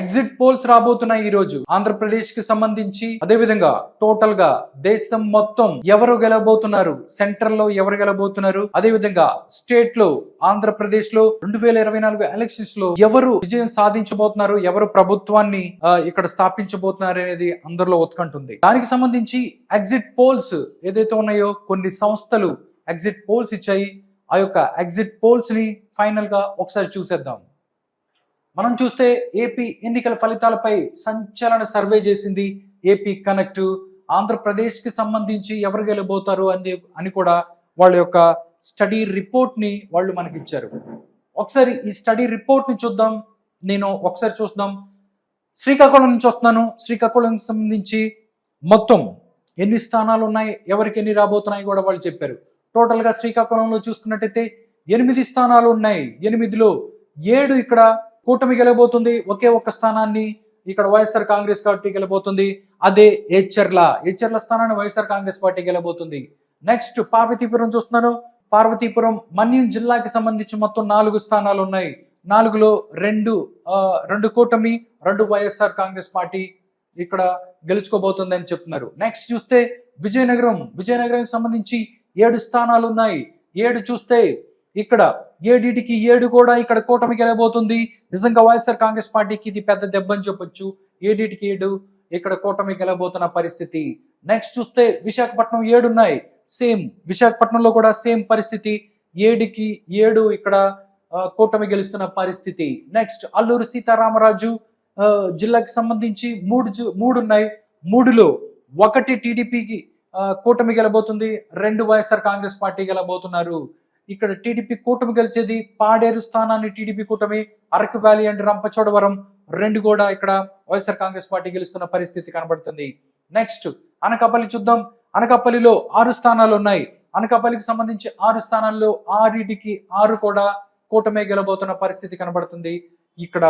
Exit polls రాబోతున్నాయి ఈ రోజు ఆంధ్రప్రదేశ్ కి సంబంధించి. అదే విధంగా టోటల్ గా దేశం మొత్తం ఎవరు గెలవబోతున్నారు, సెంట్రల్ లో ఎవరు గెలవబోతున్నారు, అదే విధంగా స్టేట్ లో ఆంధ్రప్రదేశ్ లో 2024 ఎలక్షన్స్ లో ఎవరు విజయం సాధించబోతున్నారు, ఎవరు ప్రభుత్వాన్ని ఇక్కడ స్థాపించబోతున్నారు అనేది అందరిలో ఉత్కంఠ. దానికి సంబంధించి ఎగ్జిట్ పోల్స్ ఏదైతే ఉన్నాయో కొన్ని సంస్థలు ఎగ్జిట్ పోల్స్ ఇచ్చాయి. ఆ యొక్క ఎగ్జిట్ పోల్స్ ని ఫైనల్ గా ఒకసారి చూసేద్దాం. మనం చూస్తే ఏపీ ఎన్నికల ఫలితాలపై సంచలన సర్వే చేసింది ఏపీ కనెక్ట్. ఆంధ్రప్రదేశ్ కి సంబంధించి ఎవరు గెలబోతారు అని కూడా వాళ్ళ యొక్క స్టడీ రిపోర్ట్ ని వాళ్ళు మనకి ఇచ్చారు. ఒకసారి ఈ స్టడీ రిపోర్ట్ ని చూద్దాం. చూద్దాం. శ్రీకాకుళం నుంచి వస్తున్నాను. శ్రీకాకుళంకి సంబంధించి మొత్తం ఎన్ని స్థానాలు ఉన్నాయి, ఎవరికి ఎన్ని రాబోతున్నాయి కూడా వాళ్ళు చెప్పారు. టోటల్ గా శ్రీకాకుళంలో చూసుకున్నట్టయితే 8 స్థానాలు ఉన్నాయి. 8లో 7 ఇక్కడ కూటమి గెలబోతుంది. ఒకే ఒక్క స్థానాన్ని ఇక్కడ వైఎస్ఆర్ కాంగ్రెస్ పార్టీ గెలబోతుంది. అదే ఏచర్ల స్థానాన్ని వైఎస్ఆర్ కాంగ్రెస్ పార్టీ గెలబోతుంది. నెక్స్ట్ పార్వతీపురం చూస్తున్నాను. పార్వతీపురం మన్యం జిల్లాకి సంబంధించి మొత్తం 4 స్థానాలు ఉన్నాయి. 4లో 2 కూటమి, 2 వైఎస్ఆర్ కాంగ్రెస్ పార్టీ ఇక్కడ గెలుచుకోబోతుంది అని చెప్తున్నారు. నెక్స్ట్ చూస్తే విజయనగరం సంబంధించి 7 స్థానాలు ఉన్నాయి. 7 చూస్తే ఇక్కడ 7కి 7 కూడా ఇక్కడ కూటమి గెలబోతుంది. నిజంగా వైఎస్ఆర్ కాంగ్రెస్ పార్టీకి ఇది పెద్ద దెబ్బ అని చెప్పొచ్చు. 7కి 7 ఇక్కడ కూటమి గెలబోతున్న పరిస్థితి. నెక్స్ట్ చూస్తే విశాఖపట్నం 7 ఉన్నాయి. సేమ్ విశాఖపట్నంలో కూడా సేమ్ పరిస్థితి. 7కి 7 ఇక్కడ కూటమి గెలుస్తున్న పరిస్థితి. నెక్స్ట్ అల్లూరు సీతారామరాజు జిల్లాకి సంబంధించి 3 ఉన్నాయి. 3లో 1 టీడీపీకి కూటమి గెలబోతుంది, 2 వైఎస్ఆర్ కాంగ్రెస్ పార్టీ గెలబోతున్నారు. ఇక్కడ టీడీపీ కూటమి గెలిచేది పాడేరు స్థానాన్ని టీడీపీ కూటమి, అరకు వ్యాలీ అండ్ రంపచోడవరం 2 కూడా ఇక్కడ వైఎస్ఆర్ కాంగ్రెస్ పార్టీ గెలుస్తున్న పరిస్థితి కనబడుతుంది. నెక్స్ట్ అనకాపల్లి చూద్దాం. అనకాపల్లిలో 6 స్థానాలు ఉన్నాయి. అనకాపల్లికి సంబంధించి 6 స్థానాల్లో 6కి 6 కూడా కూటమి గెలబోతున్న పరిస్థితి కనబడుతుంది ఇక్కడ.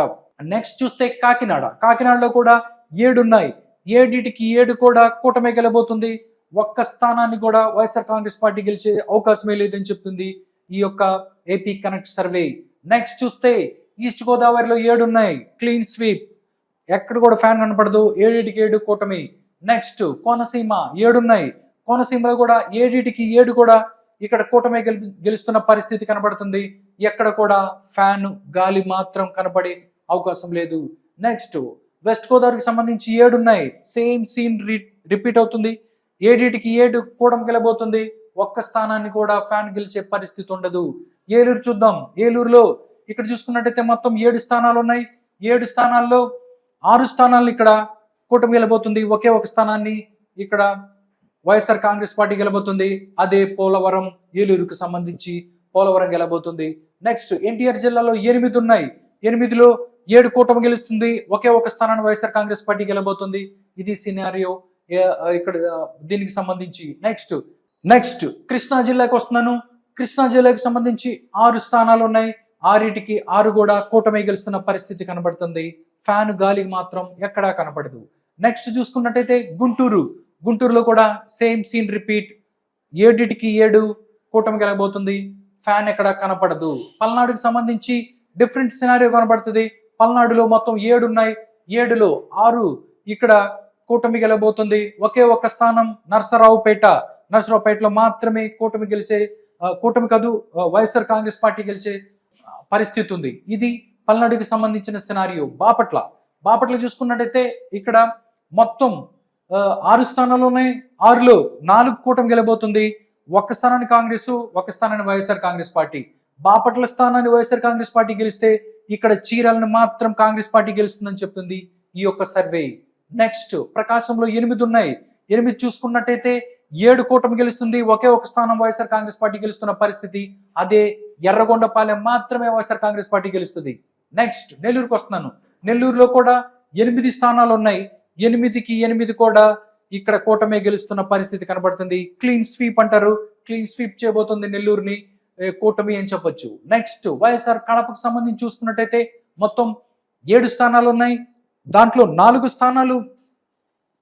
నెక్స్ట్ చూస్తే కాకినాడలో కూడా 7 ఉన్నాయి. 7కి 7 కూడా కూటమి గెలబోతుంది. ఒక్క స్థానాన్ని కూడా వైఎస్ఆర్ కాంగ్రెస్ పార్టీ గెలిచే అవకాశమే లేదని చెప్తుంది ఈ యొక్క ఏపీ కనెక్ట్ సర్వే. నెక్స్ట్ చూస్తే ఈస్ట్ గోదావరిలో 7 ఉన్నాయి. క్లీన్ స్వీప్, ఎక్కడ కూడా ఫ్యాన్ కనపడదు. 7కి 7 కూటమి. నెక్స్ట్ కోనసీమ 7 ఉన్నాయి. కోనసీమలో కూడా 7కి 7 కూడా ఇక్కడ కూటమి గెలుస్తున్న పరిస్థితి కనబడుతుంది. ఎక్కడ కూడా ఫ్యాన్ గాలి మాత్రం కనపడే అవకాశం లేదు. నెక్స్ట్ వెస్ట్ గోదావరికి సంబంధించి 7 ఉన్నాయి. సేమ్ సీన్ రిపీట్ అవుతుంది. 7కి 7 కూటమి గెలబోతుంది. ఒక్క స్థానాన్ని కూడా ఫ్యాన్ గెలిచే పరిస్థితి ఉండదు. ఏలూరు చూద్దాం. ఏలూరులో ఇక్కడ చూసుకున్నట్టయితే మొత్తం 7 స్థానాలు ఉన్నాయి. 7 స్థానాల్లో 6 స్థానాలను ఇక్కడ కూటమి గెలబోతుంది. ఒకే ఒక స్థానాన్ని ఇక్కడ వైఎస్ఆర్ కాంగ్రెస్ పార్టీ గెలబోతుంది. అదే పోలవరం, ఏలూరుకు సంబంధించి పోలవరం గెలబోతుంది. నెక్స్ట్ ఎన్టీఆర్ జిల్లాలో 8 ఉన్నాయి. 8లో 7 కూటమి గెలుస్తుంది. ఒకే ఒక స్థానాన్ని వైఎస్ఆర్ కాంగ్రెస్ పార్టీ గెలబోతుంది. ఇది సినారియో ఇక్కడ దీనికి సంబంధించి. నెక్స్ట్ కృష్ణా జిల్లాకి వస్తున్నాను. కృష్ణా జిల్లాకి సంబంధించి 6 స్థానాలు ఉన్నాయి. 6కి 6 కూడా కూటమి గెలుస్తున్న పరిస్థితి కనబడుతుంది. ఫ్యాన్ గాలి మాత్రం ఎక్కడా కనపడదు. నెక్స్ట్ చూసుకున్నట్టయితే గుంటూరులో కూడా సేమ్ సీన్ రిపీట్. 7కి 7 కూటమి గెలబోతుంది. ఫ్యాన్ ఎక్కడ కనపడదు. పల్నాడుకి సంబంధించి డిఫరెంట్ సినారియో కనబడుతుంది. పల్నాడులో మొత్తం 7 ఉన్నాయి. 7లో 6 ఇక్కడ కూటమి గెలబోతుంది. ఒకే ఒక్క స్థానం నర్సరావుపేటలో మాత్రమే కూటమి కాదు వైఎస్ఆర్ కాంగ్రెస్ పార్టీ గెలిచే పరిస్థితి ఉంది. ఇది పల్నాడుకి సంబంధించిన సినారియో. బాపట్ల చూసుకున్నట్టయితే ఇక్కడ మొత్తం 6 స్థానాలు ఉన్నాయి. 6లో 4 కూటమి గెలబోతుంది. ఒక్క స్థానాన్ని కాంగ్రెస్, ఒక్క స్థానాన్ని వైఎస్ఆర్ కాంగ్రెస్ పార్టీ. బాపట్ల స్థానాన్ని వైఎస్ఆర్ కాంగ్రెస్ పార్టీ గెలిస్తే ఇక్కడ చీరాలను మాత్రం కాంగ్రెస్ పార్టీ గెలుస్తుందని చెప్తుంది ఈ యొక్క సర్వే. నెక్స్ట్ ప్రకాశంలో 8 ఉన్నాయి. 8 చూసుకున్నట్టయితే 7 కూటమి గెలుస్తుంది. ఒకే ఒక స్థానం వైఎస్ఆర్ కాంగ్రెస్ పార్టీ గెలుస్తున్న పరిస్థితి. అదే ఎర్రగొండపాలెం మాత్రమే వైఎస్ఆర్ కాంగ్రెస్ పార్టీ గెలుస్తుంది. నెక్స్ట్ నెల్లూరుకి వస్తున్నాను. నెల్లూరులో కూడా 8 స్థానాలు ఉన్నాయి. 8కి 8 కూడా ఇక్కడ కూటమి గెలుస్తున్న పరిస్థితి కనబడుతుంది. క్లీన్ స్వీప్ అంటారు. క్లీన్ స్వీప్ చేయబోతుంది నెల్లూరుని కూటమి అని చెప్పొచ్చు. నెక్స్ట్ వైఎస్ఆర్ కడపకు సంబంధించి చూసుకున్నట్టయితే మొత్తం 7 స్థానాలు ఉన్నాయి. దాంట్లో 4 స్థానాలు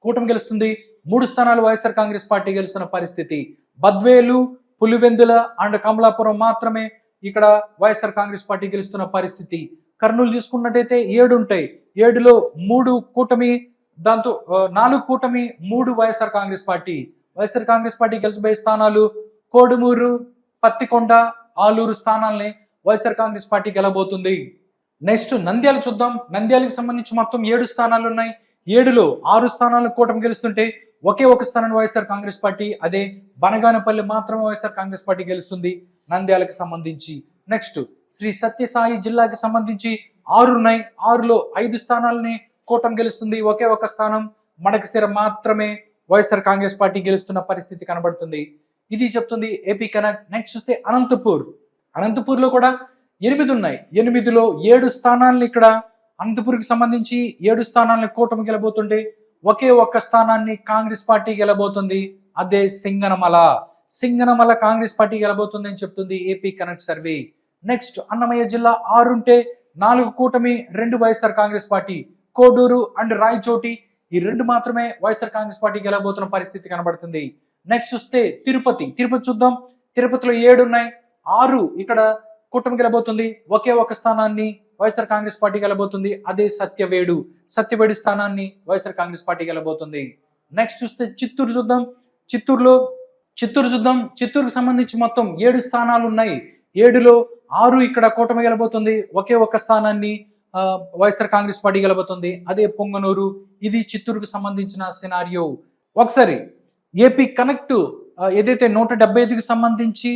కూటమి గెలుస్తుంది. 3 స్థానాలు వైఎస్ఆర్ కాంగ్రెస్ పార్టీ గెలుస్తున్న పరిస్థితి. బద్వేలు, పులివెందుల అండ్ కమలాపురం మాత్రమే ఇక్కడ వైఎస్ఆర్ కాంగ్రెస్ పార్టీ గెలుస్తున్న పరిస్థితి. కర్నూలు చూసుకున్నట్టయితే 7 ఉంటాయి. 7లో 3 కూటమి, దాంతో 4 కూటమి, 3 వైఎస్ఆర్ కాంగ్రెస్ పార్టీ. వైఎస్ఆర్ కాంగ్రెస్ పార్టీ గెలిచిపోయే స్థానాలు కోడుమూరు, పత్తికొండ, ఆలూరు స్థానాల్ని వైఎస్ఆర్ కాంగ్రెస్ పార్టీ గెలబోతుంది. నెక్స్ట్ నంద్యాల చూద్దాం. నంద్యాలకు సంబంధించి మొత్తం 7 స్థానాలు ఉన్నాయి. 7లో 6 స్థానాలు కూటమి గెలుస్తుంటే ఒకే ఒక స్థానాన్ని వైఎస్ఆర్ కాంగ్రెస్ పార్టీ, అదే బనగానపల్లి మాత్రమే వైఎస్ఆర్ కాంగ్రెస్ పార్టీ గెలుస్తుంది నంద్యాలకు సంబంధించి. నెక్స్ట్ శ్రీ సత్యసాయి జిల్లాకి సంబంధించి 6 ఉన్నాయి. 6లో 5 స్థానాలని కూటమి గెలుస్తుంది. ఒకే ఒక స్థానం మడకశిర మాత్రమే వైఎస్ఆర్ కాంగ్రెస్ పార్టీ గెలుస్తున్న పరిస్థితి కనబడుతుంది. ఇది చెప్తుంది ఏపీ కనెక్ట్. నెక్స్ట్ చూస్తే అనంతపూర్లో కూడా 8 ఉన్నాయి. 8లో 7 స్థానాలను ఇక్కడ అనంతపూర్కి సంబంధించి 7 స్థానాలను కూటమి గెలబోతుంటే ఒకే ఒక్క స్థానాన్ని కాంగ్రెస్ పార్టీ గెలబోతుంది, అదే సింగనమల కాంగ్రెస్ పార్టీ గెలబోతుంది అని చెప్తుంది AP connect survey. Next Annamayya జిల్లా 6 ఉంటే 4 కూటమి, 2 వైఎస్ఆర్ కాంగ్రెస్ పార్టీ. కోడూరు అండ్ రాయచోటి ఈ 2 మాత్రమే వైఎస్ఆర్ కాంగ్రెస్ పార్టీ గెలబోతున్న పరిస్థితి కనబడుతుంది. నెక్స్ట్ చూస్తే తిరుపతి చూద్దాం. తిరుపతిలో 7 ఉన్నాయి. 6 ఇక్కడ కూటమి గెలబోతుంది, ఒకే ఒక స్థానాన్ని వైఎస్ఆర్ కాంగ్రెస్ పార్టీ గెలబోతుంది, అదే సత్యవేడు స్థానాన్ని వైఎస్ఆర్ కాంగ్రెస్ పార్టీ గెలబోతుంది. నెక్స్ట్ చూస్తే చిత్తూరు చూద్దాం. చిత్తూరుకు సంబంధించి మొత్తం 7 స్థానాలు ఉన్నాయి. 7లో 6 ఇక్కడ కూటమి గెలబోతుంది, ఒకే ఒక స్థానాన్ని వైఎస్ఆర్ కాంగ్రెస్ పార్టీ గెలబోతుంది, అదే పొంగనూరు. ఇది చిత్తూరుకు సంబంధించిన సినారియో. ఒకసారి ఏపీ కనెక్ట్ ఏదైతే 175కి సంబంధించి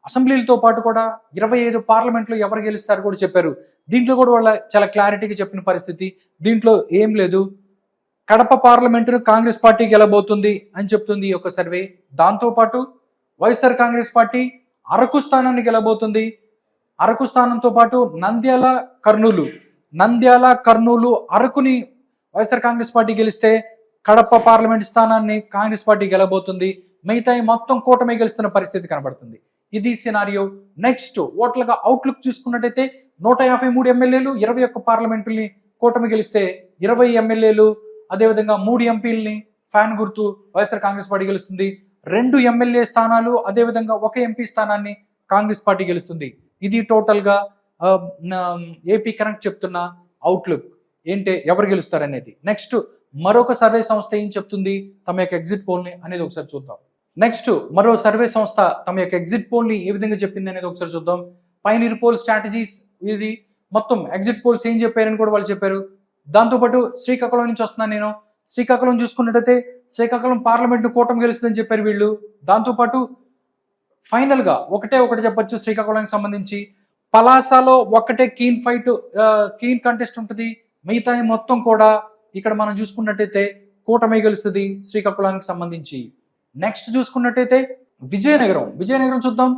అసెంబ్లీలతో పాటు కూడా 25 పార్లమెంట్లో ఎవరు గెలుస్తారు కూడా చెప్పారు. దీంట్లో కూడా వాళ్ళ చాలా క్లారిటీగా చెప్పిన పరిస్థితి. దీంట్లో ఏం లేదు, కడప పార్లమెంటును కాంగ్రెస్ పార్టీ గెలబోతుంది అని చెప్తుంది ఈ యొక్క సర్వే. దాంతోపాటు వైఎస్ఆర్ కాంగ్రెస్ పార్టీ అరకు స్థానాన్ని గెలబోతుంది. అరకు స్థానంతో పాటు నంద్యాల, కర్నూలు, అరకుని వైఎస్ఆర్ కాంగ్రెస్ పార్టీ గెలిస్తే కడప పార్లమెంట్ స్థానాన్ని కాంగ్రెస్ పార్టీ గెలబోతుంది. మిగతా మొత్తం కూటమి గెలుస్తున్న పరిస్థితి కనబడుతుంది. ఇది సినారియో. నెక్స్ట్ ఓట్లుగా అవుట్లుక్ చూసుకున్నట్టయితే 153 ఎమ్మెల్యేలు, 21 పార్లమెంటుల్ని కూటమి గెలిస్తే 20 ఎమ్మెల్యేలు, అదేవిధంగా 3 ఎంపీలని ఫ్యాన్ గుర్తు వైఎస్ఆర్ కాంగ్రెస్ పార్టీ గెలుస్తుంది. 2 ఎమ్మెల్యే స్థానాలు, అదేవిధంగా 1 ఎంపీ స్థానాన్ని కాంగ్రెస్ పార్టీ గెలుస్తుంది. ఇది టోటల్గా ఏపీ కనెక్ట్ చెప్తున్న అవుట్లుక్ ఏంటి, ఎవరు గెలుస్తారనేది. నెక్స్ట్ మరొక సర్వే సంస్థ ఏం చెప్తుంది తమ యొక్క ఎగ్జిట్ పోల్ని అనేది ఒకసారి చూద్దాం. నెక్స్ట్ మరో సర్వే సంస్థ తమ యొక్క ఎగ్జిట్ పోల్ని ఏ విధంగా చెప్పింది అనేది ఒకసారి చూద్దాం. పైనీర్ పోల్ స్ట్రాటజీస్, ఇది మొత్తం ఎగ్జిట్ పోల్స్ ఏం చెప్పారని కూడా వాళ్ళు చెప్పారు. దాంతోపాటు శ్రీకాకుళం నుంచి వస్తున్నాను నేను. శ్రీకాకుళం చూసుకున్నట్టయితే శ్రీకాకుళం పార్లమెంట్ కూటమి గెలుస్తుందని చెప్పారు వీళ్ళు. దాంతోపాటు ఫైనల్ గా ఒకటి చెప్పొచ్చు శ్రీకాకుళానికి సంబంధించి. పలాసలో ఒకటే కీన్ కంటెస్ట్ ఉంటుంది, మిగతా మొత్తం కూడా ఇక్కడ మనం చూసుకున్నట్టయితే కూటమి గెలుస్తుంది శ్రీకాకుళానికి సంబంధించి. నెక్స్ట్ చూసుకున్నట్టయితే విజయనగరం చూద్దాం.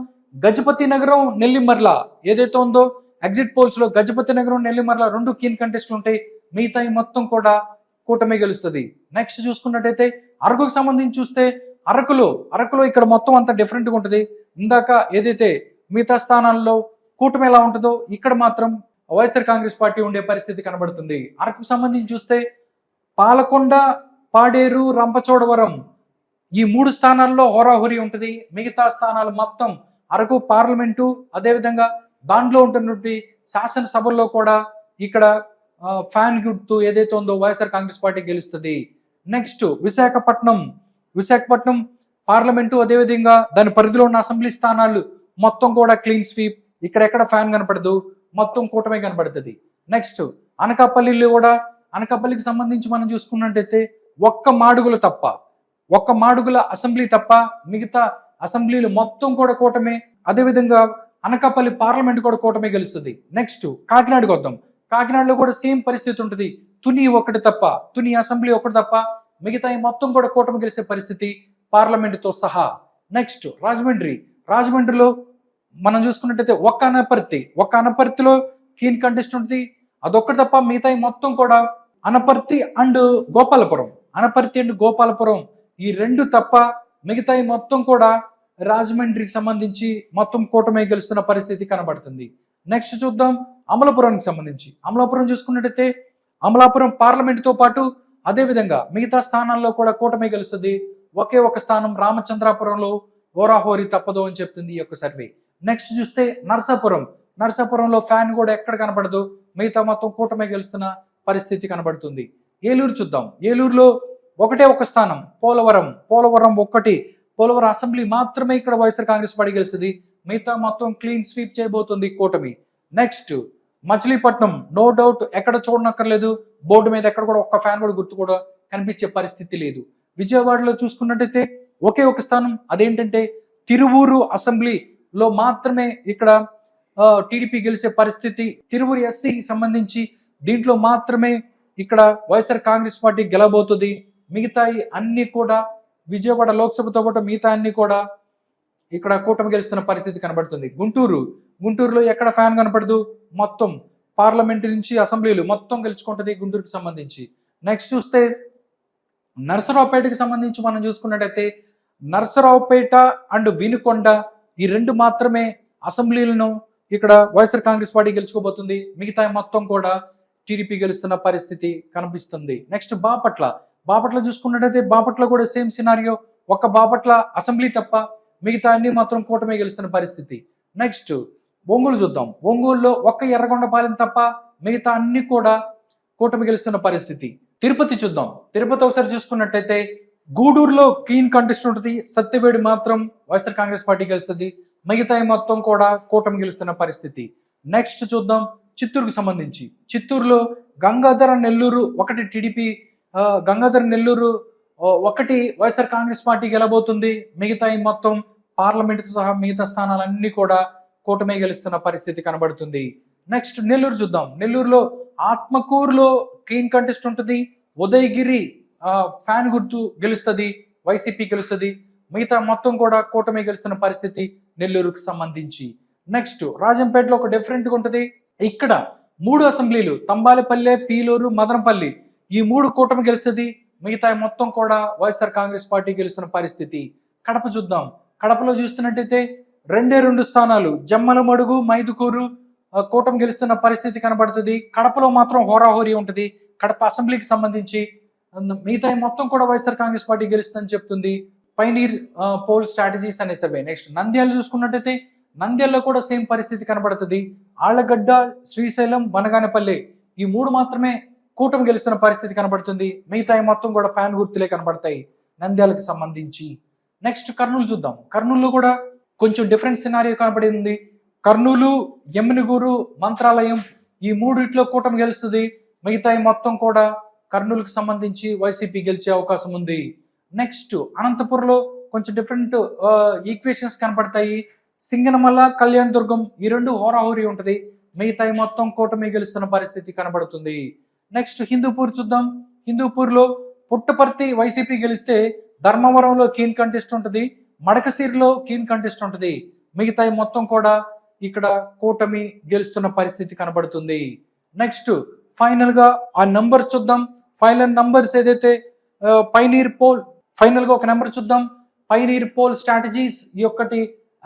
గజపతి నగరం, నెల్లిమర్ల ఏదైతే ఉందో ఎగ్జిట్ పోల్స్ లో గజపతి నగరం, నెల్లిమర్ల 2 కీన్ కంటెస్ట్లు ఉంటాయి, మిగతా మొత్తం కూడా కూటమి గెలుస్తుంది. నెక్స్ట్ చూసుకున్నట్టయితే అరకుకు సంబంధించి చూస్తే అరకులో ఇక్కడ మొత్తం అంతా డిఫరెంట్గా ఉంటుంది. ఇందాక ఏదైతే మిగతా స్థానాల్లో కూటమి ఎలా ఉంటుందో ఇక్కడ మాత్రం వైఎస్ఆర్ కాంగ్రెస్ పార్టీ ఉండే పరిస్థితి కనబడుతుంది. అరకుకు సంబంధించి చూస్తే పాలకొండ, పాడేరు, రంపచోడవరం ఈ 3 స్థానాల్లో హోరాహోరీ ఉంటుంది. మిగతా స్థానాలు మొత్తం అరకు పార్లమెంటు, అదేవిధంగా దాంట్లో ఉంటున్నటువంటి శాసనసభల్లో కూడా ఇక్కడ ఫ్యాన్ గుర్తు ఏదైతే ఉందో వైఎస్ఆర్ కాంగ్రెస్ పార్టీ గెలుస్తుంది. నెక్స్ట్ విశాఖపట్నం పార్లమెంటు, అదేవిధంగా దాని పరిధిలో ఉన్న అసెంబ్లీ స్థానాలు మొత్తం కూడా క్లీన్ స్వీప్, ఇక్కడెక్కడ ఫ్యాన్ కనపడదు, మొత్తం కూటమి కనపడుతుంది. నెక్స్ట్ అనకాపల్లికి సంబంధించి మనం చూసుకున్నట్టయితే ఒక్క మాడుగుల అసెంబ్లీ తప్ప మిగతా అసెంబ్లీలు మొత్తం కూడా కూటమి, అదేవిధంగా అనకాపల్లి పార్లమెంట్ కూడా కూటమి గెలుస్తుంది. నెక్స్ట్ కాకినాడకు వద్దాం. కాకినాడలో కూడా సేమ్ పరిస్థితి ఉంటుంది. తుని అసెంబ్లీ ఒకటి తప్ప మిగతా మొత్తం కూడా కూటమి గెలిచే పరిస్థితి పార్లమెంటుతో సహా. నెక్స్ట్ రాజమండ్రిలో మనం చూసుకున్నట్టయితే ఒక్క అనపర్తిలో కీన్ కంటెస్ట్ ఉంటుంది, అదొక్కటి తప్ప మిగతా మొత్తం కూడా అనపర్తి అండ్ గోపాలపురం ఈ 2 తప్ప మిగతా మొత్తం కూడా రాజమండ్రికి సంబంధించి మొత్తం కూటమి గెలుస్తున్న పరిస్థితి కనబడుతుంది. నెక్స్ట్ చూద్దాం అమలాపురానికి సంబంధించి. అమలాపురం చూసుకున్నట్టయితే అమలాపురం పార్లమెంటుతో పాటు అదేవిధంగా మిగతా స్థానాల్లో కూడా కూటమి గెలుస్తుంది. ఒకే ఒక స్థానం రామచంద్రాపురంలో హోరాహోరీ తప్పదు అని చెప్తుంది ఈ యొక్క సర్వే. నెక్స్ట్ చూస్తే నరసాపురంలో ఫ్యాన్ కూడా ఎక్కడ కనపడదు, మిగతా మొత్తం కూటమి గెలుస్తున్న పరిస్థితి కనబడుతుంది. ఏలూరు చూద్దాం. ఏలూరులో ఒకటే ఒక స్థానం పోలవరం ఒక్కటి, పోలవరం అసెంబ్లీ మాత్రమే ఇక్కడ వైఎస్ఆర్ కాంగ్రెస్ పార్టీ గెలుస్తుంది. మిగతా మొత్తం క్లీన్ స్వీప్ చేయబోతుంది కూటమి. నెక్స్ట్ మచిలీపట్నం, నో డౌట్ ఎక్కడ చూడనక్కర్లేదు, బోర్డు మీద ఎక్కడ కూడా ఒక్క ఫ్యాన్ కూడా గుర్తు కూడా కనిపించే పరిస్థితి లేదు. విజయవాడలో చూసుకున్నట్టయితే ఒకే ఒక స్థానం, అదేంటంటే తిరువూరు అసెంబ్లీలో మాత్రమే ఇక్కడ టీడీపీ గెలిచే పరిస్థితి. తిరువూరు ఎస్సీకి సంబంధించి దీంట్లో మాత్రమే ఇక్కడ వైఎస్ఆర్ కాంగ్రెస్ పార్టీ గెలబోతుంది. మిగతాయి అన్ని కూడా విజయవాడ లోక్సభతో పాటు మిగతా అన్ని కూడా ఇక్కడ కూటమి గెలుస్తున్న పరిస్థితి కనబడుతుంది. గుంటూరులో ఎక్కడ ఫ్యాన్ కనపడదు, మొత్తం పార్లమెంటు నుంచి అసెంబ్లీలు మొత్తం గెలుచుకుంటుంది గుంటూరుకి సంబంధించి. నెక్స్ట్ చూస్తే నరసరావుపేటకి సంబంధించి మనం చూసుకున్నట్టయితే నరసరావుపేట అండ్ వినుకొండ ఈ రెండు మాత్రమే అసెంబ్లీలను ఇక్కడ వైఎస్ఆర్ కాంగ్రెస్ పార్టీ గెలుచుకోబోతుంది. మిగతా మొత్తం కూడా టీడీపీ గెలుస్తున్న పరిస్థితి కనిపిస్తుంది. నెక్స్ట్ బాపట్ల చూసుకున్నట్టయితే బాపట్ల కూడా సేమ్ సినారియో, ఒక్క బాపట్ల అసెంబ్లీ తప్ప మిగతా అన్ని మాత్రం కూటమి గెలుస్తున్న పరిస్థితి. నెక్స్ట్ ఒంగోలు చూద్దాం. ఒంగోలులో ఒక్క ఎర్రగొండపాలెం తప్ప మిగతా అన్ని కూడా కూటమి గెలుస్తున్న పరిస్థితి. తిరుపతి చూద్దాం. తిరుపతి ఒకసారి చూసుకున్నట్టయితే గూడూరులో క్లీన్ కంటెస్ట్ ఉంటుంది, సత్యవేడి మాత్రం వైఎస్ఆర్ కాంగ్రెస్ పార్టీ గెలుస్తుంది. మిగతా మొత్తం కూడా కూటమి గెలుస్తున్న పరిస్థితి. నెక్స్ట్ చూద్దాం చిత్తూరుకు సంబంధించి. చిత్తూరులో గంగాధర నెల్లూరు ఒకటి టీడీపీ, గంగాధర నెల్లూరు ఒకటి వైఎస్ఆర్ కాంగ్రెస్ పార్టీ గెలబోతుంది. మిగతా మొత్తం పార్లమెంటుతో సహా మిగతా స్థానాలన్నీ కూడా కూటమి గెలుస్తున్న పరిస్థితి కనబడుతుంది. నెక్స్ట్ నెల్లూరు చూద్దాం. నెల్లూరులో ఆత్మకూరులో క్లీన్ కంటెస్ట్ ఉంటుంది, ఉదయగిరి ఫ్యాన్ గుర్తు గెలుస్తుంది, వైసీపీ గెలుస్తుంది. మిగతా మొత్తం కూడా కూటమి గెలుస్తున్న పరిస్థితి నెల్లూరుకు సంబంధించి. నెక్స్ట్ రాజంపేటలో ఒక డిఫరెంట్గా ఉంటుంది. ఇక్కడ 3 అసెంబ్లీలు తంబాలపల్లె, పీలూరు, మదనపల్లి ఈ 3 కూటమి గెలుస్తుంది. మిగతా మొత్తం కూడా వైఎస్ఆర్ కాంగ్రెస్ పార్టీ గెలుస్తున్న పరిస్థితి. కడప చూద్దాం. కడపలో చూస్తున్నట్టయితే 2 స్థానాలు జమ్మలమడుగు, మైదుకూరు కూటమి గెలుస్తున్న పరిస్థితి కనబడుతుంది. కడపలో మాత్రం హోరాహోరీ ఉంటుంది కడప అసెంబ్లీకి సంబంధించి. మిగతా మొత్తం కూడా వైఎస్ఆర్ కాంగ్రెస్ పార్టీ గెలుస్తుందని చెప్తుంది పైనీర్ పోల్ స్ట్రాటజీస్ అనే సర్వే. నెక్స్ట్ నంద్యాల చూసుకున్నట్టయితే నంద్యాలలో కూడా సేమ్ పరిస్థితి కనబడుతుంది. ఆళ్లగడ్డ, శ్రీశైలం, బనగానపల్లి ఈ 3 మాత్రమే కూటమి గెలుస్తున్న పరిస్థితి కనబడుతుంది. మిగతా మొత్తం కూడా ఫ్యాన్ గుర్తులే కనబడతాయి నంద్యాలకు సంబంధించి. నెక్స్ట్ కర్నూలు చూద్దాం. కర్నూలులో కూడా కొంచెం డిఫరెంట్ సినారియో కనబడింది. కర్నూలు, ఎమ్మినిగూరు, మంత్రాలయం ఈ 3 కూటమి గెలుస్తుంది. మిగతా మొత్తం కూడా కర్నూలుకు సంబంధించి వైసీపీ గెలిచే అవకాశం ఉంది. నెక్స్ట్ అనంతపురంలో కొంచెం డిఫరెంట్ ఈక్వేషన్స్ కనపడతాయి. సింగనమల్ల, కళ్యాణ్ దుర్గం ఈ 2 హోరాహోరీ ఉంటుంది. మిగతా మొత్తం కూటమి గెలుస్తున్న పరిస్థితి కనబడుతుంది. నెక్స్ట్ హిందూపూర్ చూద్దాం. హిందూపూర్లో పుట్టపర్తి వైసీపీ గెలిస్తే ధర్మవరంలో కీన్ కంటెస్ట్ ఉంటుంది, మడకసిరిలో కీన్ కంటెస్ట్ ఉంటుంది. మిగతా మొత్తం కూడా ఇక్కడ కూటమి గెలుస్తున్న పరిస్థితి కనబడుతుంది. నెక్స్ట్ ఫైనల్ గా ఆ నంబర్స్ చూద్దాం. ఫైనల్ నంబర్స్ ఏదైతే పైనీర్ పోల్, ఫైనల్ గా ఒక నెంబర్ చూద్దాం. పైనీర్ పోల్ స్ట్రాటజీస్ ఈ ఒక్కటి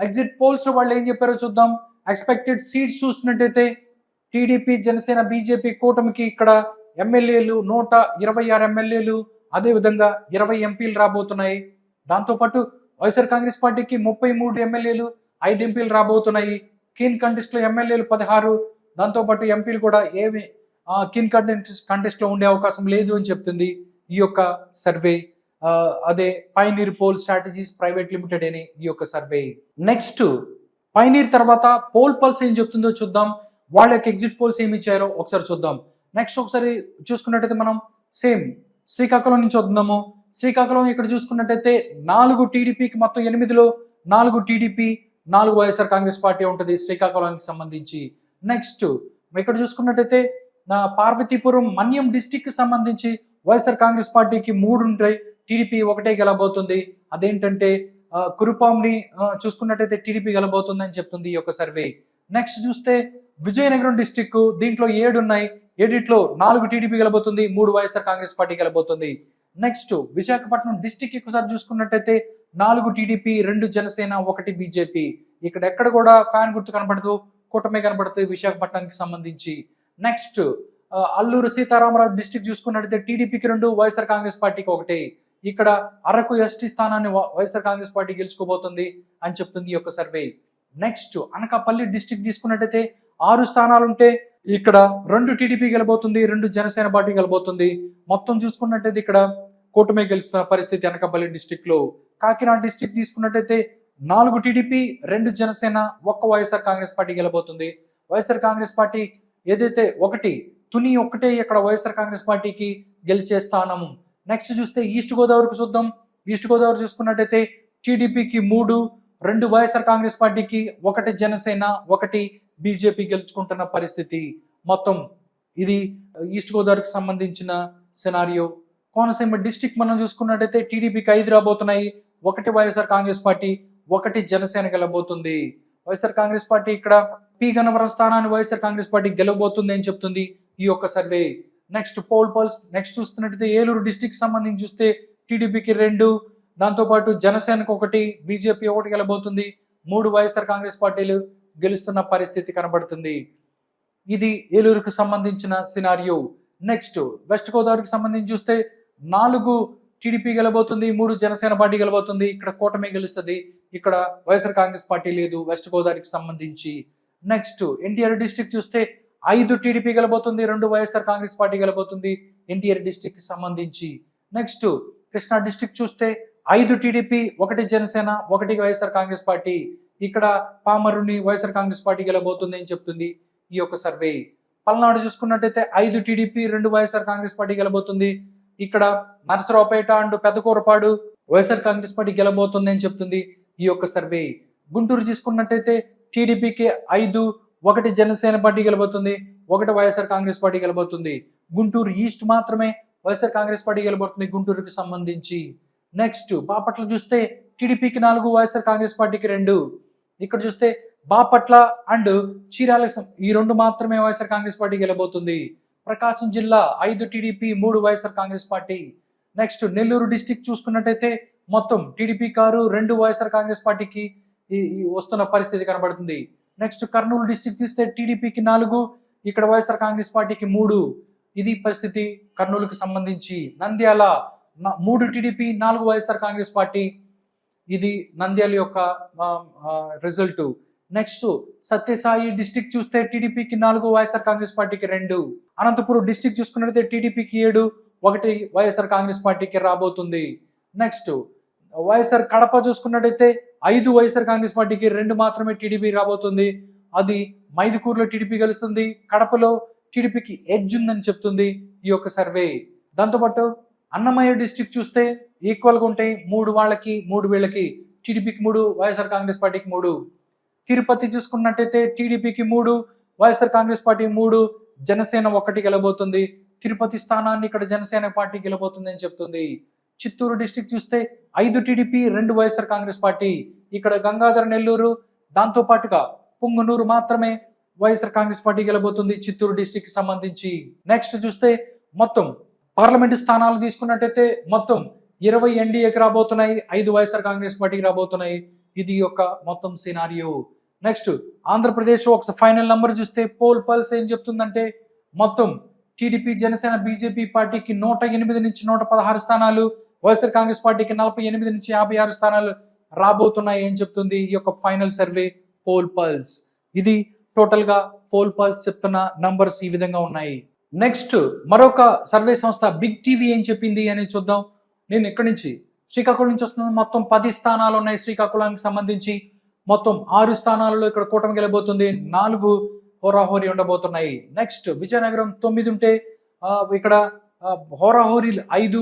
ఎగ్జిట్ పోల్స్ వాళ్ళు ఏం చెప్పారో చూద్దాం. ఎక్స్పెక్టెడ్ సీట్స్ చూసినట్టయితే టీడీపీ, జనసేన, బీజేపీ కూటమికి ఇక్కడ ఎమ్మెల్యేలు 126 ఎమ్మెల్యేలు, అదేవిధంగా 20 ఎంపీలు రాబోతున్నాయి. దాంతోపాటు వైఎస్ఆర్ కాంగ్రెస్ పార్టీకి 33 ఎమ్మెల్యేలు, 5 ఎంపీలు రాబోతున్నాయి. కీన్ కంటెస్ట్ లో ఎమ్మెల్యేలు 16, దాంతోపాటు ఎంపీలు కూడా ఏమి కీన్ కంటెస్ట్ లో ఉండే అవకాశం లేదు అని చెప్తుంది ఈ యొక్క సర్వే. అదే pioneer poll strategies private limited అని ఈ యొక్క సర్వే. నెక్స్ట్ పైనీర్ తర్వాత పోల్ పల్స్ ఏం చెప్తుందో చూద్దాం. వాళ్ళ యొక్క ఎగ్జిట్ పోల్స్ ఏమి ఇచ్చారో ఒకసారి చూద్దాం. నెక్స్ట్ ఒకసారి చూసుకున్నట్టయితే మనం సేమ్ శ్రీకాకుళం నుంచి వద్దాము. శ్రీకాకుళం ఇక్కడ చూసుకున్నట్టయితే 4 టీడీపీకి, మొత్తం 8లో 4 టీడీపీ, 4 వైఎస్ఆర్ కాంగ్రెస్ పార్టీ ఉంటుంది శ్రీకాకుళానికి సంబంధించి. నెక్స్ట్ ఇక్కడ చూసుకున్నట్టయితే పార్వతీపురం, మన్యం డిస్టిక్ కి సంబంధించి వైఎస్ఆర్ కాంగ్రెస్ పార్టీకి 3 ఉంటాయి, టీడీపీ 1 గెలబోతుంది. అదేంటంటే కురుపాంని చూసుకున్నట్టయితే టీడీపీ గెలబోతుంది అని చెప్తుంది ఈ యొక్క సర్వే. నెక్స్ట్ చూస్తే విజయనగరం డిస్టిక్, దీంట్లో 7 ఉన్నాయి, 7లో 4 టీడీపీ గెలబోతుంది, 3 వైఎస్ఆర్ కాంగ్రెస్ పార్టీ గెలబోతుంది. నెక్స్ట్ విశాఖపట్నం డిస్టిక్ ఒకసారి చూసుకున్నట్టయితే 4 టీడీపీ, 2 జనసేన, 1 బీజేపీ. ఇక్కడ ఎక్కడ కూడా ఫ్యాన్ గుర్తు కనబడదు, కూటమి కనబడుతుంది విశాఖపట్నానికి సంబంధించి. నెక్స్ట్ అల్లూరు సీతారామరాజు డిస్టిక్ చూసుకున్నట్టయితే టీడీపీకి 2, వైఎస్ఆర్ కాంగ్రెస్ పార్టీకి 1. ఇక్కడ అరకు ఎస్టీ స్థానాన్ని వైఎస్ఆర్ కాంగ్రెస్ పార్టీ గెలుచుకోబోతుంది అని చెప్తుంది ఈ యొక్క సర్వే. నెక్స్ట్ అనకాపల్లి డిస్టిక్ తీసుకున్నట్టయితే 6 స్థానాలుంటే ఇక్కడ 2 టీడీపీ గెలబోతుంది, 2 జనసేన పార్టీ గెలబోతుంది. మొత్తం చూసుకున్నట్టయితే ఇక్కడ కూటమి గెలుస్తున్న పరిస్థితి అనకాపల్లి డిస్టిక్ లో. కాకినాడ డిస్టిక్ తీసుకున్నట్టయితే 4 టీడీపీ, 2 జనసేన, 1 వైఎస్ఆర్ కాంగ్రెస్ పార్టీ గెలబోతుంది. వైఎస్ఆర్ కాంగ్రెస్ పార్టీ ఏదైతే తుని ఒక్కటే ఇక్కడ వైఎస్ఆర్ కాంగ్రెస్ పార్టీకి గెలిచే స్థానము. నెక్స్ట్ చూస్తే ఈస్ట్ గోదావరికి చూద్దాం. ఈస్ట్ గోదావరి చూసుకున్నట్టయితే టీడీపీకి 3, 2 వైఎస్ఆర్ కాంగ్రెస్ పార్టీకి, 1 జనసేన, 1 బీజేపీ గెలుచుకుంటున్న పరిస్థితి. మొత్తం ఇది ఈస్ట్ గోదావరికి సంబంధించిన సినారియో. కోనసీమ డిస్టిక్ మనం చూసుకున్నట్టయితే టీడీపీకి 5 రాబోతున్నాయి, 1 వైఎస్ఆర్ కాంగ్రెస్ పార్టీ, 1 జనసేన గెలబోతుంది. వైఎస్ఆర్ కాంగ్రెస్ పార్టీ ఇక్కడ పి గన్నవరం స్థానాన్ని వైఎస్ఆర్ కాంగ్రెస్ పార్టీ గెలవబోతుంది అని చెప్తుంది ఈ యొక్క survey. Next poll pulse. Next చూస్తున్నట్టయితే ఏలూరు డిస్టిక్ సంబంధించి చూస్తే టీడీపీకి 2, దాంతోపాటు జనసేనకు 1, బీజేపీ 1 గెలబోతుంది. 3 వైఎస్ఆర్ కాంగ్రెస్ పార్టీలు గెలుస్తున్న పరిస్థితి కనబడుతుంది. ఇది ఏలూరుకు సంబంధించిన సినారియో. నెక్స్ట్ వెస్ట్ గోదావరికి సంబంధించి చూస్తే 4 టీడీపీ గెలబోతుంది, 3 జనసేన పార్టీ గెలబోతుంది. ఇక్కడ కూటమి గెలుస్తుంది, ఇక్కడ వైఎస్ఆర్ కాంగ్రెస్ పార్టీ లేదు వెస్ట్ గోదావరికి సంబంధించి. నెక్స్ట్ ఎన్టీఆర్ డిస్ట్రిక్ట్ చూస్తే 5 టీడీపీ గెలబోతుంది, 2 వైఎస్ఆర్ కాంగ్రెస్ పార్టీ గెలబోతుంది ఎన్టీఆర్ డిస్ట్రిక్ట్ కి సంబంధించి. నెక్స్ట్ కృష్ణా డిస్ట్రిక్ట్ చూస్తే 5 టీడీపీ, 1 జనసేన, 1 వైఎస్ఆర్ కాంగ్రెస్ పార్టీ. ఇక్కడ పామరుని వైఎస్ఆర్ కాంగ్రెస్ పార్టీ గెలబోతుంది అని చెప్తుంది ఈ యొక్క సర్వే. పల్నాడు చూసుకున్నట్టయితే 5 టీడీపీ, 2 వైఎస్ఆర్ కాంగ్రెస్ పార్టీ గెలబోతుంది. ఇక్కడ నరసరావుపేట అండ్ పెద్దకూరపాడు వైఎస్ఆర్ కాంగ్రెస్ పార్టీ గెలబోతుంది అని చెప్తుంది ఈ యొక్క సర్వే. గుంటూరు తీసుకున్నట్టయితే టీడీపీకి 5, 1 జనసేన పార్టీ గెలబోతుంది, 1 వైఎస్ఆర్ కాంగ్రెస్ పార్టీ గెలబోతుంది. గుంటూరు ఈస్ట్ మాత్రమే వైఎస్ఆర్ కాంగ్రెస్ పార్టీ గెలబోతుంది గుంటూరుకి సంబంధించి. నెక్స్ట్ బాపట్ల చూస్తే టీడీపీకి 4, వైఎస్ఆర్ కాంగ్రెస్ పార్టీకి 2. ఇక్కడ చూస్తే బాపట్ల అండ్ చీరాల ఈ 2 మాత్రమే వైఎస్ఆర్ కాంగ్రెస్ పార్టీ గెలబోతుంది. ప్రకాశం జిల్లా 5 TDP, 3 YSR Congress party. Next Nellore district చూసుకున్నట్టయితే మొత్తం టీడీపీ 2 వైఎస్ఆర్ కాంగ్రెస్ పార్టీకి వస్తున్న పరిస్థితి కనబడుతుంది. నెక్స్ట్ కర్నూలు డిస్టిక్ చూస్తే టీడీపీకి 4, ఇక్కడ వైఎస్ఆర్ కాంగ్రెస్ పార్టీకి 3. ఇది పరిస్థితి కర్నూలుకి సంబంధించి. Nandyal 3 TDP, 4 YSR Congress party. ఇది నంద్యాల యొక్క రిజల్ట్. నెక్స్ట్ సత్యసాయి డిస్ట్రిక్ట్ చూస్తే టీడీపీకి 4, వైఎస్ఆర్ కాంగ్రెస్ పార్టీకి 2. అనంతపురం డిస్ట్రిక్ట్ చూసుకున్నట్లయితే టీడీపీకి 7, 1 వైఎస్ఆర్ కాంగ్రెస్ పార్టీకి రాబోతుంది. నెక్స్ట్ వైఎస్ఆర్ కడప చూసుకున్నట్టయితే 5 వైఎస్ఆర్ కాంగ్రెస్ పార్టీకి, 2 మాత్రమే టీడీపీ రాబోతుంది. అది మైదుకూరులో టీడీపీ గెలుస్తుంది, కడపలో టీడీపీకి ఎడ్జ్ ఉందని చెప్తుంది ఈ యొక్క సర్వే. దాంతోపాటు అన్నమయ్య డిస్ట్రిక్ట్ చూస్తే ఈక్వల్గా ఉంటాయి, 3 వాళ్ళకి 3 వీళ్ళకి. టీడీపీకి 3, వైఎస్ఆర్ కాంగ్రెస్ పార్టీకి 3. తిరుపతి చూసుకున్నట్టయితే టీడీపీకి 3, వైఎస్ఆర్ కాంగ్రెస్ పార్టీ 3, జనసేన 1 గెలబోతుంది. తిరుపతి స్థానాన్ని ఇక్కడ జనసేన పార్టీ గెలబోతుంది అని చెప్తుంది. చిత్తూరు డిస్ట్రిక్ట్ చూస్తే 5 టీడీపీ, 2 వైఎస్ఆర్ కాంగ్రెస్ పార్టీ. ఇక్కడ గంగాధర నెల్లూరు, దాంతో పాటుగా పుంగనూరు మాత్రమే వైఎస్ఆర్ కాంగ్రెస్ పార్టీ గెలబోతుంది చిత్తూరు డిస్ట్రిక్ట్ సంబంధించి. నెక్స్ట్ చూస్తే మొత్తం పార్లమెంటు స్థానాలు తీసుకున్నట్టయితే మొత్తం 20 ఎన్డీఏకి రాబోతున్నాయి, 5 వైఎస్ఆర్ కాంగ్రెస్ పార్టీకి రాబోతున్నాయి. ఇది యొక్క మొత్తం సినారియో. నెక్స్ట్ ఆంధ్రప్రదేశ్ ఒక ఫైనల్ నంబర్ చూస్తే పోల్ పల్స్ ఏం చెప్తుందంటే మొత్తం టీడీపీ, జనసేన, బీజేపీ పార్టీకి 108 నుంచి 116 స్థానాలు, వైఎస్ఆర్ కాంగ్రెస్ పార్టీకి 48 నుంచి 56 స్థానాలు రాబోతున్నాయి అని చెప్తుంది ఈ యొక్క ఫైనల్ సర్వే పోల్ పల్స్. ఇది టోటల్ గా పోల్ పల్స్ చెప్తున్న నంబర్స్ ఈ విధంగా ఉన్నాయి. నెక్స్ట్ మరొక సర్వే సంస్థ బిగ్ టీవీ ఏం చెప్పింది అని చూద్దాం. నేను ఇక్కడి నుంచి శ్రీకాకుళం నుంచి వస్తున్నాను. మొత్తం 10 స్థానాలు ఉన్నాయి శ్రీకాకుళానికి సంబంధించి. మొత్తం 6 స్థానాలలో ఇక్కడ కూటమి గెలబోతుంది, 4 హోరాహోరీ ఉండబోతున్నాయి. నెక్స్ట్ విజయనగరం 9 ఉంటే ఇక్కడ హోరాహోరీలు 5,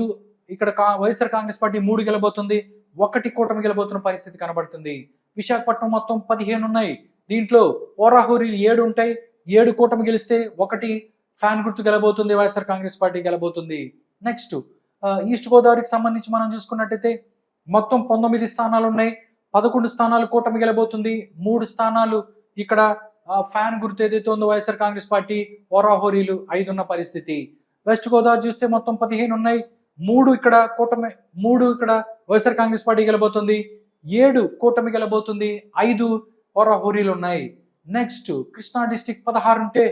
ఇక్కడ వైఎస్ఆర్ కాంగ్రెస్ పార్టీ 3 గెలబోతుంది, 1 కూటమి గెలబోతున్న పరిస్థితి కనబడుతుంది. విశాఖపట్నం మొత్తం 15 ఉన్నాయి, దీంట్లో హోరాహోరీలు 7 ఉంటాయి, 7 కూటమి గెలిస్తే 1 ఫ్యాన్ గుర్తు గెలబోతుంది, వైఎస్ఆర్ కాంగ్రెస్ పార్టీ గెలబోతుంది. నెక్స్ట్ ఈస్ట్ గోదావరికి సంబంధించి మనం చూసుకున్నట్టయితే మొత్తం 19 స్థానాలు ఉన్నాయి, 11 స్థానాలు కూటమి గెలబోతుంది, 3 స్థానాలు ఇక్కడ ఫ్యాన్ గుర్తు ఏదైతే ఉందో వైఎస్ఆర్ కాంగ్రెస్ పార్టీ, హోరాహోరీలు 5 ఉన్న పరిస్థితి. వెస్ట్ గోదావరి చూస్తే మొత్తం 15 ఉన్నాయి, 3 ఇక్కడ కూటమి, 3 ఇక్కడ వైఎస్ఆర్ కాంగ్రెస్ పార్టీ గెలబోతుంది, 7 కూటమి గెలబోతుంది, 5 హోరాహోరీలు ఉన్నాయి. నెక్స్ట్ కృష్ణా డిస్టిక్ 16 ఉంటే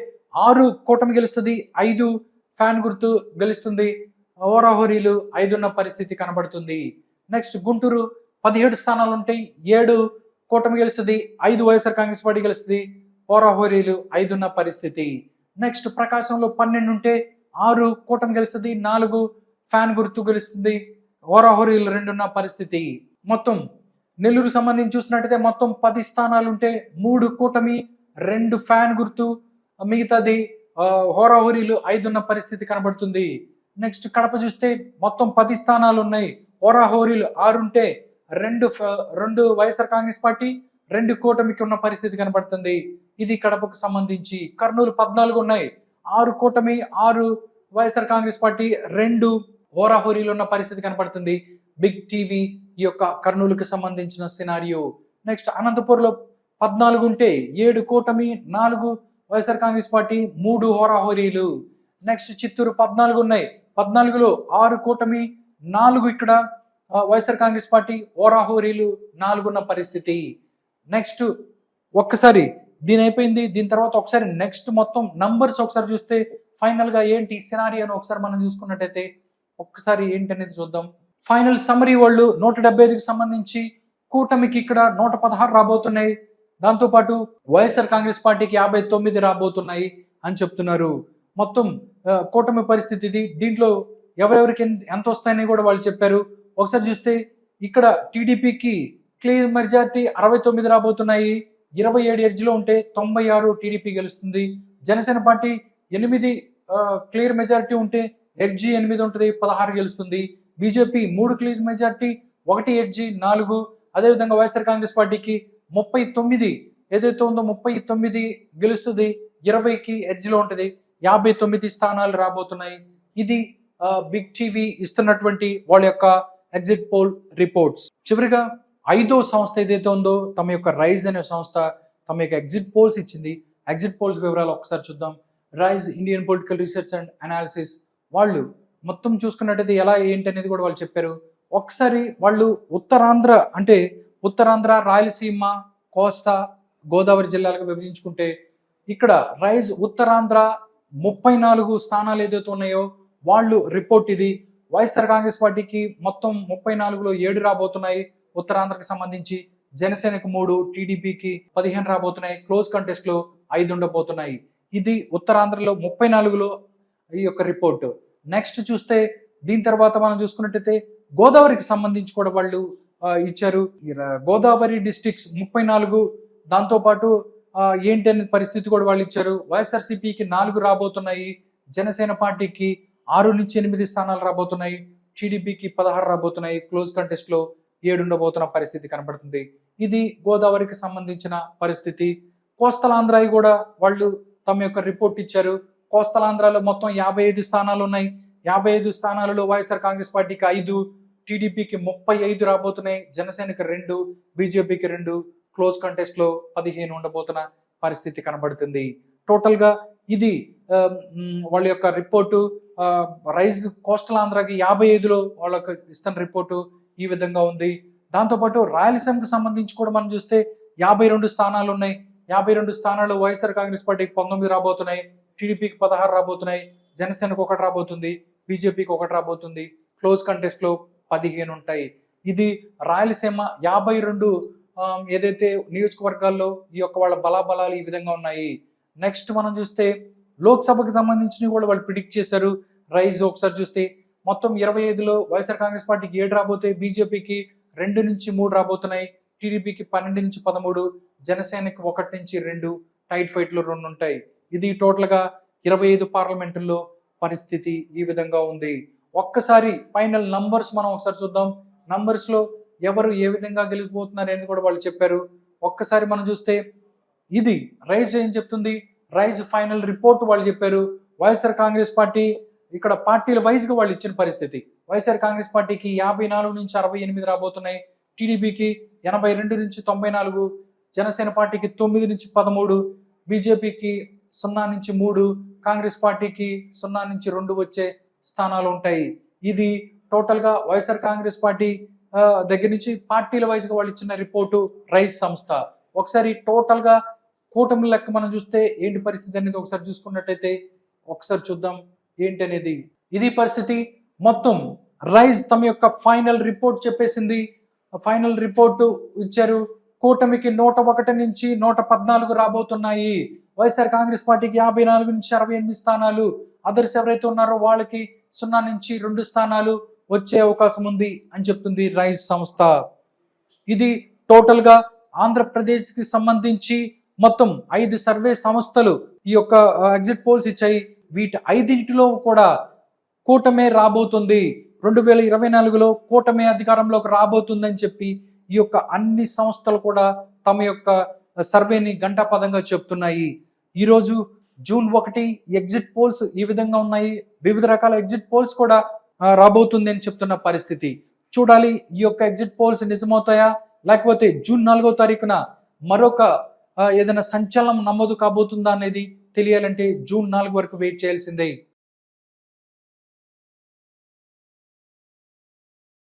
6 కూటమి గెలుస్తుంది, 5 ఫ్యాన్ గుర్తు గెలుస్తుంది, హోరాహోరీలు 5 ఉన్న పరిస్థితి కనబడుతుంది. నెక్స్ట్ గుంటూరు 17 స్థానాలు ఉంటాయి, 7 కూటమి గెలుస్తుంది, 5 వైఎస్ఆర్ కాంగ్రెస్ పార్టీ గెలుస్తుంది, హోరాహోరీలు 5 ఉన్న పరిస్థితి. నెక్స్ట్ ప్రకాశంలో 12 ఉంటే 6 కూటమి గెలుస్తుంది, 4 ఫ్యాన్ గుర్తు గెలుస్తుంది, హోరాహోరీలు 2 ఉన్న పరిస్థితి. మొత్తం నెల్లూరు సంబంధించి చూసినట్టయితే మొత్తం 10 స్థానాలు ఉంటే 3 కూటమి, 2 ఫ్యాన్ గుర్తు, మిగతాది హోరాహోరీలు 5 ఉన్న పరిస్థితి కనబడుతుంది. నెక్స్ట్ కడప చూస్తే మొత్తం 10 స్థానాలు ఉన్నాయి, హోరాహోరీలు 6 ఉంటే 2 వైఎస్ఆర్ కాంగ్రెస్ పార్టీ, 2 కూటమికి ఉన్న పరిస్థితి కనబడుతుంది. ఇది కడపకు సంబంధించి. కర్నూలు 14 ఉన్నాయి, 6 కూటమి, 6 వైఎస్ఆర్ కాంగ్రెస్ పార్టీ, 2 హోరాహోరీలు ఉన్న పరిస్థితి కనబడుతుంది. బిగ్ టీవీ ఈ యొక్క కర్నూలుకి సంబంధించిన సినారియో. నెక్స్ట్ అనంతపూర్లో 14 ఉంటే 7 కూటమి, 4 వైఎస్ఆర్ కాంగ్రెస్ పార్టీ, 3 హోరాహోరీలు. నెక్స్ట్ చిత్తూరు 14 ఉన్నాయి, 14లో 6 కూటమి, 4 ఇక్కడ వైఎస్ఆర్ కాంగ్రెస్ పార్టీ, హోరాహోరీలు 4 ఉన్న పరిస్థితి. నెక్స్ట్ ఒక్కసారి దీని అయిపోయింది. దీని తర్వాత ఒకసారి నెక్స్ట్ మొత్తం నంబర్స్ ఒకసారి చూస్తే ఫైనల్ గా ఏంటి సినారియోని ఒకసారి మనం చూసుకున్నట్టయితే ఒక్కసారి ఏంటి అనేది చూద్దాం. ఫైనల్ సమరీ వాళ్ళు 175కి సంబంధించి కూటమికి ఇక్కడ 116 రాబోతున్నాయి, దాంతోపాటు వైఎస్ఆర్ కాంగ్రెస్ పార్టీకి 59 రాబోతున్నాయి అని చెప్తున్నారు. మొత్తం కూటమి పరిస్థితి ఇది. దీంట్లో ఎవరెవరికి ఎంత వస్తాయని కూడా వాళ్ళు చెప్పారు. ఒకసారి చూస్తే ఇక్కడ టీడీపీకి క్లియర్ మెజార్టీ 69 రాబోతున్నాయి, 27 ఎడ్జ్లో ఉంటే 96 టీడీపీ గెలుస్తుంది. జనసేన పార్టీ 8 క్లియర్ మెజారిటీ ఉంటే ఎడ్జి 8 ఉంటుంది, 16 గెలుస్తుంది. BJP 3 clear majority, 1 edge 4. అదేవిధంగా వైఎస్ఆర్ కాంగ్రెస్ పార్టీకి 39 ఏదైతే ఉందో 39 గెలుస్తుంది, 20కి ఎడ్జ్లో ఉంటుంది, 59 స్థానాలు రాబోతున్నాయి. ఇది బిగ్ టీవీ ఇస్తున్నటువంటి వాళ్ళ యొక్క ఎగ్జిట్ పోల్ రిపోర్ట్స్. చివరిగా 5వ సంస్థ ఏదైతే ఉందో తమ యొక్క రైజ్ అనే సంస్థ తమ యొక్క ఎగ్జిట్ పోల్స్ ఇచ్చింది. ఎగ్జిట్ పోల్స్ వివరాలు ఒకసారి చూద్దాం. Rise Indian political research and analysis వాళ్ళు మొత్తం చూసుకున్నట్టయితే ఎలా ఏంటి అనేది కూడా వాళ్ళు చెప్పారు. ఒకసారి వాళ్ళు ఉత్తరాంధ్ర అంటే ఉత్తరాంధ్ర, రాయలసీమ, కోస్తా, గోదావరి జిల్లాలకు విభజించుకుంటే ఇక్కడ రైజ్ ఉత్తరాంధ్ర 34 స్థానాలు ఏదైతే ఉన్నాయో వాళ్ళు రిపోర్ట్ ఇది. వైఎస్ఆర్ కాంగ్రెస్ పార్టీకి మొత్తం 34లో 7 రాబోతున్నాయి ఉత్తరాంధ్రకి సంబంధించి, జనసేనకు 3, టీడీపీకి 15 రాబోతున్నాయి, క్లోజ్ కంటెస్ట్ లో 5 ఉండబోతున్నాయి. ఇది ఉత్తరాంధ్రలో 34లో ఈ యొక్క రిపోర్ట్. నెక్స్ట్ చూస్తే దీని తర్వాత మనం చూసుకున్నట్టయితే గోదావరికి సంబంధించి కూడా వాళ్ళు ఇచ్చారు. గోదావరి డిస్ట్రిక్ట్స్ 34, దాంతోపాటు ఏంటి అనే పరిస్థితి కూడా వాళ్ళు ఇచ్చారు. వైఎస్ఆర్సీపీకి 4 రాబోతున్నాయి, జనసేన పార్టీకి 6 నుంచి 8 స్థానాలు రాబోతున్నాయి, టీడీపీకి 16 రాబోతున్నాయి, క్లోజ్ కంటెస్ట్ లో 7 ఉండబోతున్న పరిస్థితి కనబడుతుంది. ఇది గోదావరికి సంబంధించిన పరిస్థితి. కోస్తలాంధ్ర కూడా వాళ్ళు తమ యొక్క రిపోర్ట్ ఇచ్చారు. కోస్తలాంధ్రలో మొత్తం 55 స్థానాలు ఉన్నాయి, 55 స్థానాలలో వైఎస్ఆర్ కాంగ్రెస్ పార్టీకి 5, టీడీపీకి 35 రాబోతున్నాయి, జనసేనకి 2, బీజేపీకి 2, క్లోజ్ కంటెస్ట్ లో 15 ఉండబోతున్న పరిస్థితి కనబడుతుంది. టోటల్ గా ఇది వాళ్ళ యొక్క రిపోర్టు. రైజ్ కోస్టల్ ఆంధ్రాకి 55లో వాళ్ళకి ఇస్తున్న రిపోర్టు ఈ విధంగా ఉంది. దాంతోపాటు రాయలసీమకు సంబంధించి కూడా మనం చూస్తే 52 స్థానాలు ఉన్నాయి, 52 స్థానాలు వైఎస్ఆర్ కాంగ్రెస్ పార్టీకి 19 రాబోతున్నాయి, టీడీపీకి 16 రాబోతున్నాయి, జనసేనకు 1 రాబోతుంది, బీజేపీకి 1 రాబోతుంది, క్లోజ్ కంటెస్ట్ లో 15 ఉంటాయి. ఇది రాయలసీమ 52 ఏదైతే నియోజకవర్గాల్లో ఈ యొక్క వాళ్ళ బలాబలాలు ఈ విధంగా ఉన్నాయి. నెక్స్ట్ మనం చూస్తే లోక్సభకి సంబంధించినవి కూడా వాళ్ళు ప్రిడిక్ట్ చేశారు. రైజ్ ఒకసారి చూస్తే మొత్తం 25లో వైఎస్ఆర్ కాంగ్రెస్ పార్టీకి 7 రాబోతాయి, బీజేపీకి 2 నుంచి 3 రాబోతున్నాయి, టీడీపీకి 12 నుంచి 13, జనసేనకి 1 నుంచి 2, టైట్ ఫైట్లు 2 ఉంటాయి. ఇది టోటల్ గా 25 పార్లమెంటుల్లో పరిస్థితి ఈ విధంగా ఉంది. ఒక్కసారి ఫైనల్ నంబర్స్ మనం ఒకసారి చూద్దాం. నంబర్స్ లో ఎవరు ఏ విధంగా గెలిచిపోతున్నారు అని కూడా వాళ్ళు చెప్పారు. ఒక్కసారి మనం చూస్తే ఇది రైజ్ ఏం చెప్తుంది, రైజ్ ఫైనల్ రిపోర్ట్ వాళ్ళు చెప్పారు. వైఎస్ఆర్ కాంగ్రెస్ పార్టీ ఇక్కడ పార్టీల వైజ్ గా వాళ్ళు ఇచ్చిన పరిస్థితి. వైఎస్ఆర్ కాంగ్రెస్ పార్టీకి 54 నుంచి 68 రాబోతున్నాయి, టీడీపీకి 82 నుంచి 94, జనసేన పార్టీకి 9 నుంచి 13, బీజేపీకి 0 నుంచి 3, కాంగ్రెస్ పార్టీకి 0 నుంచి 2 వచ్చే స్థానాలు ఉంటాయి. ఇది టోటల్ గా వైఎస్ఆర్ కాంగ్రెస్ పార్టీ దగ్గర నుంచి పార్టీల వైజ్ గా వాళ్ళు ఇచ్చిన రిపోర్టు రైజ్ సంస్థ. ఒకసారి టోటల్ గా కూటమి లెక్క మనం చూస్తే ఏంటి పరిస్థితి అనేది ఒకసారి చూసుకున్నట్టయితే ఒకసారి చూద్దాం ఏంటి అనేది. ఇది పరిస్థితి. మొత్తం రైజ్ తమ యొక్క ఫైనల్ రిపోర్ట్ చెప్పేసింది, ఫైనల్ రిపోర్టు ఇచ్చారు. కూటమికి 101 నుంచి 114 రాబోతున్నాయి. వైఎస్ఆర్ కాంగ్రెస్ పార్టీకి 54 నుంచి 68 స్థానాలు, అదర్స్ ఎవరైతే ఉన్నారో వాళ్ళకి 0 నుంచి 2 స్థానాలు వచ్చే అవకాశం ఉంది అని చెప్తుంది రైజ్ సంస్థ. ఇది టోటల్ గా ఆంధ్రప్రదేశ్ కి సంబంధించి మొత్తం 5 సర్వే సంస్థలు ఈ యొక్క ఎగ్జిట్ పోల్స్ ఇచ్చాయి. వీటి 5 కూడా కూటమే రాబోతుంది, 2024లో కూటమే అధికారంలోకి రాబోతుందని చెప్పి ఈ యొక్క అన్ని సంస్థలు కూడా తమ యొక్క సర్వేని గంటాపదంగా చెప్తున్నాయి. ఈరోజు జూన్ 1 ఎగ్జిట్ పోల్స్ ఈ విధంగా ఉన్నాయి. వివిధ రకాల ఎగ్జిట్ పోల్స్ కూడా రాబోతుంది అని చెప్తున్న పరిస్థితి. చూడాలి ఈ యొక్క ఎగ్జిట్ పోల్స్ నిజమవుతాయా, లేకపోతే జూన్ 4వ తారీఖున మరొక ఏదైనా సంచలనం నమోదు కాబోతుందా అనేది తెలియాలంటే జూన్ 4 వరకు వెయిట్ చేయాల్సిందే.